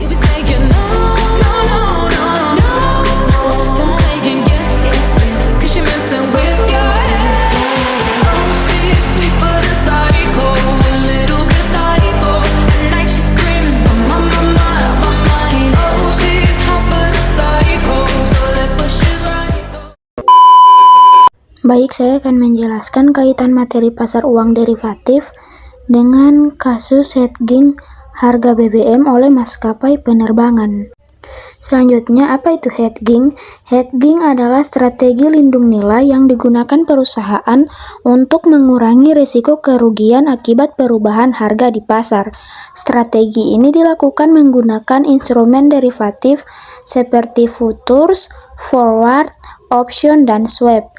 You be saying no, no, no, no, no, no. Then saying yes, yes, yes. 'Cause you're messing with your head. Oh, she's sweet but a psycho, a little bit psycho. At night she's screaming, my, my, my, my mind. Oh, she's hot but a psycho, so left but she's right. Baik, saya akan menjelaskan kaitan materi pasar uang derivatif dengan kasus hedging harga BBM oleh maskapai penerbangan. Selanjutnya, apa itu hedging? Hedging adalah strategi lindung nilai yang digunakan perusahaan untuk mengurangi risiko kerugian akibat perubahan harga di pasar. Strategi ini dilakukan menggunakan instrumen derivatif seperti futures, forward, option, dan swap.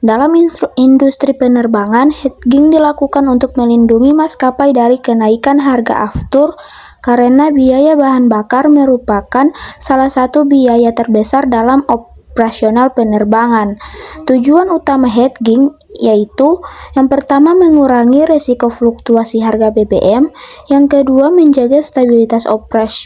Dalam industri penerbangan, hedging dilakukan untuk melindungi maskapai dari kenaikan harga aftur karena biaya bahan bakar merupakan salah satu biaya terbesar dalam operasional penerbangan. Tujuan utama hedging yaitu yang pertama mengurangi risiko fluktuasi harga BBM, yang kedua menjaga stabilitas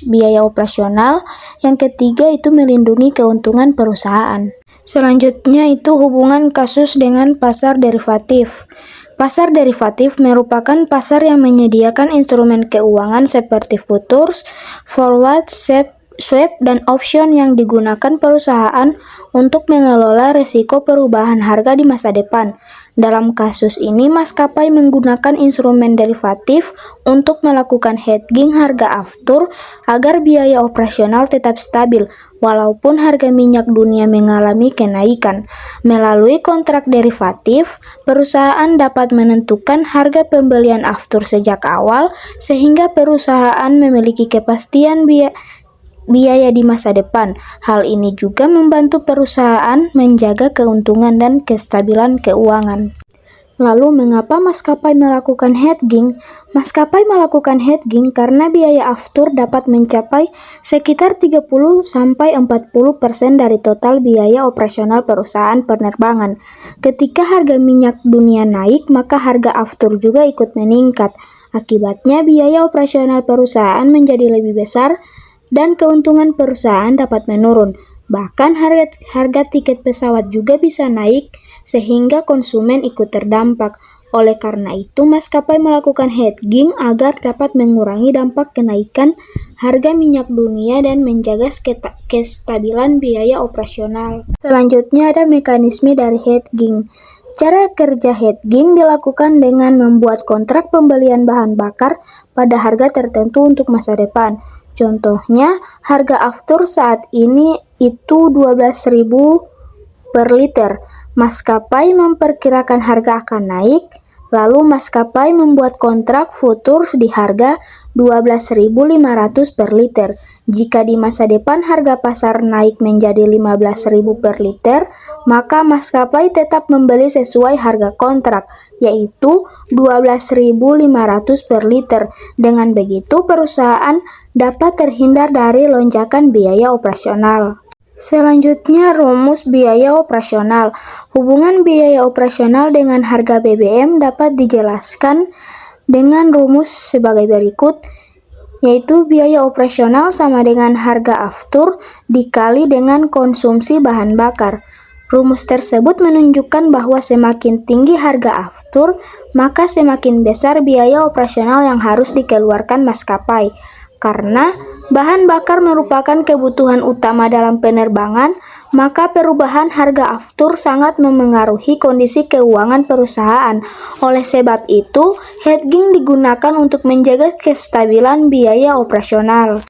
biaya operasional, yang ketiga itu melindungi keuntungan perusahaan. Selanjutnya itu hubungan kasus dengan pasar derivatif. Pasar derivatif merupakan pasar yang menyediakan instrumen keuangan seperti futures, forward, swap, dan option yang digunakan perusahaan untuk mengelola risiko perubahan harga di masa depan. Dalam kasus ini, maskapai menggunakan instrumen derivatif untuk melakukan hedging harga aftur agar biaya operasional tetap stabil, walaupun harga minyak dunia mengalami kenaikan. Melalui kontrak derivatif, perusahaan dapat menentukan harga pembelian aftur sejak awal, sehingga perusahaan memiliki kepastian biaya di masa depan. Hal ini juga membantu perusahaan menjaga keuntungan dan kestabilan keuangan. Lalu, mengapa maskapai melakukan hedging? Maskapai melakukan hedging karena biaya aftur dapat mencapai sekitar 30-40% dari total biaya operasional perusahaan penerbangan. Ketika harga minyak dunia naik, maka harga aftur juga ikut meningkat. Akibatnya, biaya operasional perusahaan menjadi lebih besar dan keuntungan perusahaan dapat menurun. Bahkan harga tiket pesawat juga bisa naik sehingga konsumen ikut terdampak. Oleh karena itu, maskapai melakukan hedging agar dapat mengurangi dampak kenaikan harga minyak dunia dan menjaga kestabilan biaya operasional. Selanjutnya ada mekanisme dari hedging. Cara kerja hedging dilakukan dengan membuat kontrak pembelian bahan bakar pada harga tertentu untuk masa depan. Contohnya, harga aftur saat ini itu 12.000 per liter. Maskapai memperkirakan harga akan naik, lalu maskapai membuat kontrak futures di harga 12.500 per liter. Jika di masa depan harga pasar naik menjadi 15.000 per liter, maka maskapai tetap membeli sesuai harga kontrak, yaitu 12.500 per liter. Dengan begitu, perusahaan dapat terhindar dari lonjakan biaya operasional. Selanjutnya, rumus biaya operasional. Hubungan biaya operasional dengan harga BBM dapat dijelaskan dengan rumus sebagai berikut, yaitu biaya operasional sama dengan harga aftur dikali dengan konsumsi bahan bakar. Rumus tersebut menunjukkan bahwa semakin tinggi harga aftur, maka semakin besar biaya operasional yang harus dikeluarkan maskapai. Karena bahan bakar merupakan kebutuhan utama dalam penerbangan, maka perubahan harga aftur sangat memengaruhi kondisi keuangan perusahaan. Oleh sebab itu, hedging digunakan untuk menjaga kestabilan biaya operasional.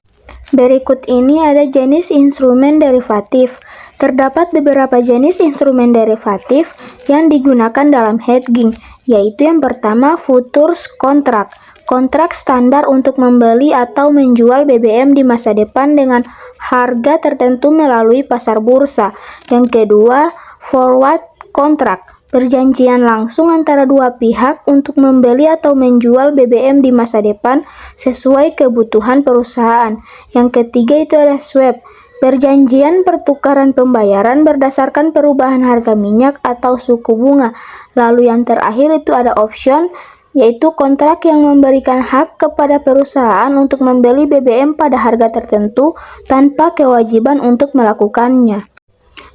Berikut ini ada jenis instrumen derivatif. Terdapat beberapa jenis instrumen derivatif yang digunakan dalam hedging, yaitu yang pertama futures kontrak. Kontrak standar untuk membeli atau menjual BBM di masa depan dengan harga tertentu melalui pasar bursa. Yang kedua, forward kontrak. Perjanjian langsung antara dua pihak untuk membeli atau menjual BBM di masa depan sesuai kebutuhan perusahaan. Yang ketiga itu ada swap. Perjanjian pertukaran pembayaran berdasarkan perubahan harga minyak atau suku bunga. Lalu yang terakhir itu ada option, yaitu kontrak yang memberikan hak kepada perusahaan untuk membeli BBM pada harga tertentu tanpa kewajiban untuk melakukannya.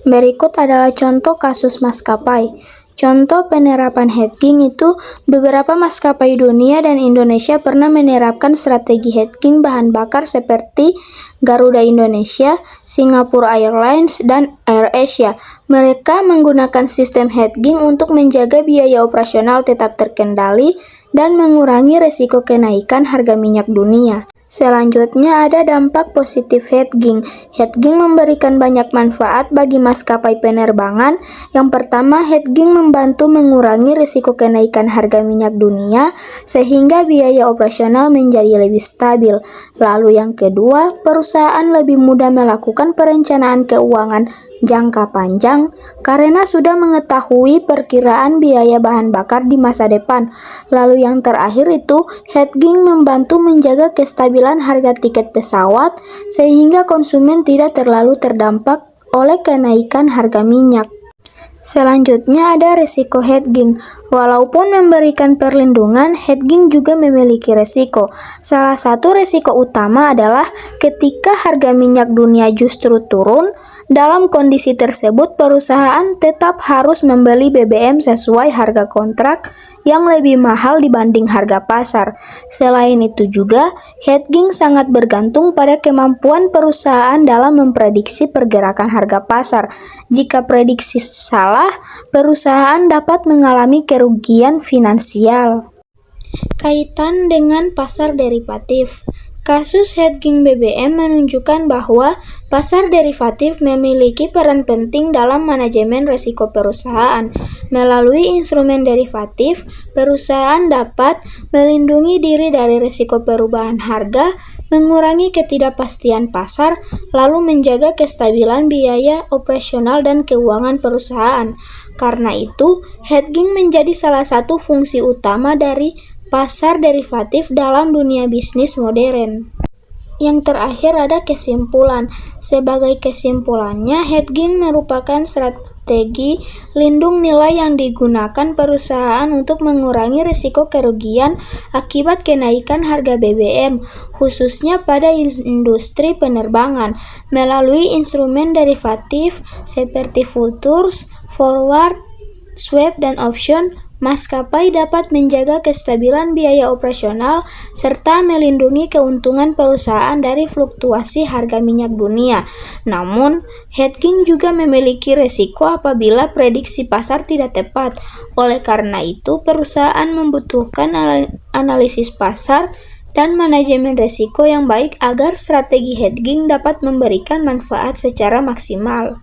Berikut adalah contoh kasus maskapai. Contoh penerapan hedging itu beberapa maskapai dunia dan Indonesia pernah menerapkan strategi hedging bahan bakar seperti Garuda Indonesia, Singapore Airlines, dan AirAsia. Mereka menggunakan sistem hedging untuk menjaga biaya operasional tetap terkendali dan mengurangi resiko kenaikan harga minyak dunia. Selanjutnya ada dampak positif hedging. Hedging memberikan banyak manfaat bagi maskapai penerbangan. Yang pertama, hedging membantu mengurangi risiko kenaikan harga minyak dunia sehingga biaya operasional menjadi lebih stabil. Lalu yang kedua, perusahaan lebih mudah melakukan perencanaan keuangan jangka panjang karena sudah mengetahui perkiraan biaya bahan bakar di masa depan. Lalu yang terakhir itu, hedging membantu menjaga kestabilan harga tiket pesawat sehingga konsumen tidak terlalu terdampak oleh kenaikan harga minyak. Selanjutnya ada risiko hedging. Walaupun memberikan perlindungan, hedging juga memiliki risiko. Salah satu risiko utama adalah ketika harga minyak dunia justru turun. Dalam kondisi tersebut, perusahaan tetap harus membeli BBM sesuai harga kontrak yang lebih mahal dibanding harga pasar. Selain itu juga, hedging sangat bergantung pada kemampuan perusahaan dalam memprediksi pergerakan harga pasar. Jika prediksi salah, perusahaan dapat mengalami kerugian finansial. Kaitan dengan pasar derivatif. Kasus hedging BBM menunjukkan bahwa pasar derivatif memiliki peran penting dalam manajemen risiko perusahaan. Melalui instrumen derivatif, perusahaan dapat melindungi diri dari risiko perubahan harga, mengurangi ketidakpastian pasar, lalu menjaga kestabilan biaya operasional dan keuangan perusahaan. Karena itu, hedging menjadi salah satu fungsi utama dari pasar derivatif dalam dunia bisnis modern. Yang terakhir ada kesimpulan. Sebagai kesimpulannya, hedging merupakan strategi lindung nilai yang digunakan perusahaan untuk mengurangi risiko kerugian akibat kenaikan harga BBM, khususnya pada industri penerbangan. Melalui instrumen derivatif seperti futures, forward, swap, dan option, maskapai dapat menjaga kestabilan biaya operasional serta melindungi keuntungan perusahaan dari fluktuasi harga minyak dunia. Namun, hedging juga memiliki risiko apabila prediksi pasar tidak tepat. Oleh karena itu, perusahaan membutuhkan analisis pasar dan manajemen risiko yang baik agar strategi hedging dapat memberikan manfaat secara maksimal.